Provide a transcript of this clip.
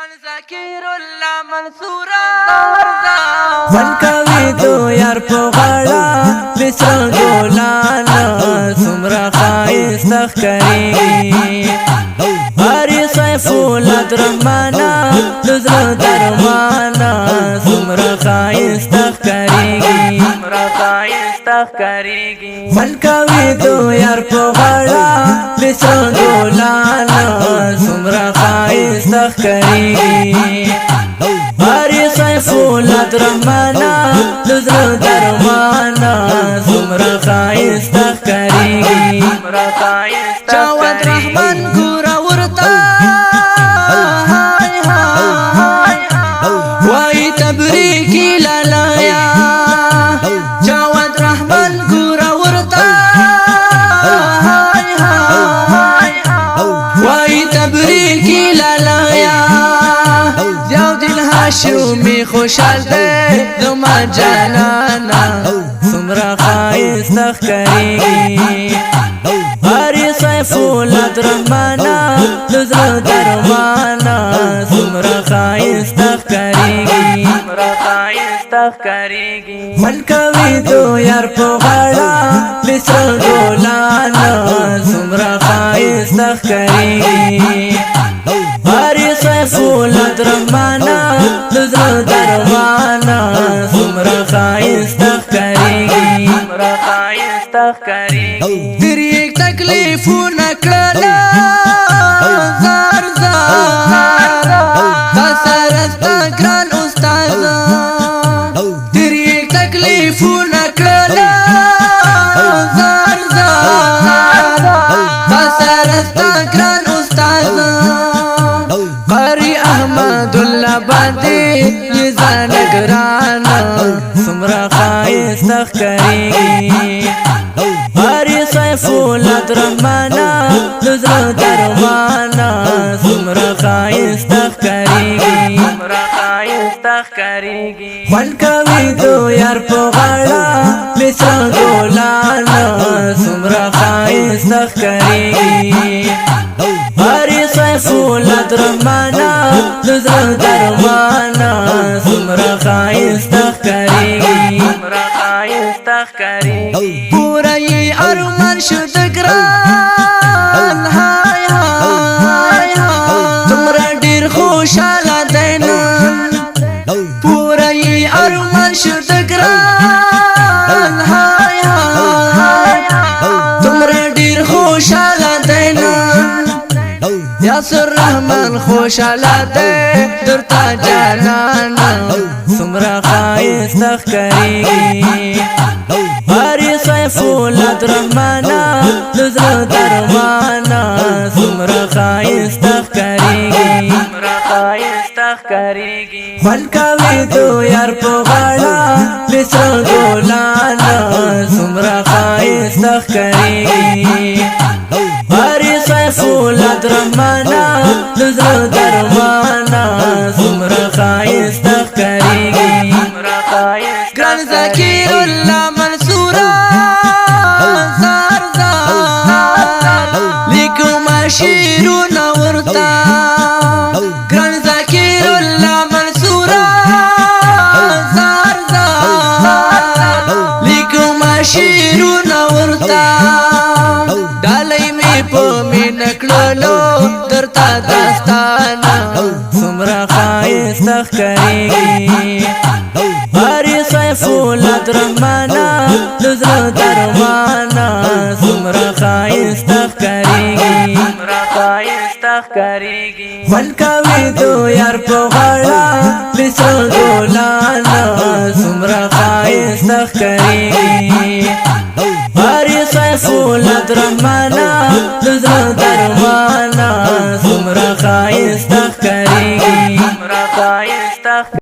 ګران ذکر الله منصورا ولکوي تو یار په غاړه بسر ګلانا سمرا خایست کری هری سیف الرحمانا نظر درمانا سمرا خایست کری ولکوي تو یار په غاړه بسر ګلانا سمرا خایست کری هری سیف الرحمانا نظر درمانا سمرا خایست کری چاوت رحمان ګورا ورتا وای تبریکی لالایا چاوت رحمان ګورا ورتا وای تبریکی لالایا یو دل هاشمی خوشحال دے زما جانانا سمرا خایست کری هری سیف الرحمانا نظر درمانا سمرا خایست کری ولکوي تو یار په غاړه بسر ګلانا سمرا خایست کری هری سیف الرحمانا نظر درمانا سمرا خایست کری تیر یک تکلیفونه کړله زار زار تا سره ستا ګران استاد تیر یک تکلیفونه کړله زار زار تا سره ستا ګران استاد قاری احمد الله باندې یزان ګران سمرا خایست کری هری سیف الرحمانا نظر درمانا سمرا خایست کری ولکوي تو یار په غاړه بسر ګلانا سمرا خایست کری هری سیف الرحمانا نظر درمانا سمرا خایست کری پورا یې ارمان شو د ګران هاي هاي تمرا ډیر خوشاله دی نن پورا یې ارمان شو د ګران هاي هاي تمرا ډیر خوشاله دی نن یاسر رحمان خوشاله دی درتا جانانا سمرا خایست کری هری سیف الرحمانا نظر درمانا سمرا خایست کری ولکوي تو یار په غاړه بسر ګلانا سمرا خایست کری هری سیف الرحمانا نظر درمانا سمرا خایست کری ګران ذکر الله منصورا زار زار لیکم شیرونه ورتا ګران ذکر الله منصورا زار زار لیکم شیرونه ورتا ډالۍ می په مين کړلو درتا داستانا سمرا خایست کری هری سیف الرحمانا نظر درمانا سمرا خایست کری ولکوي تو یار په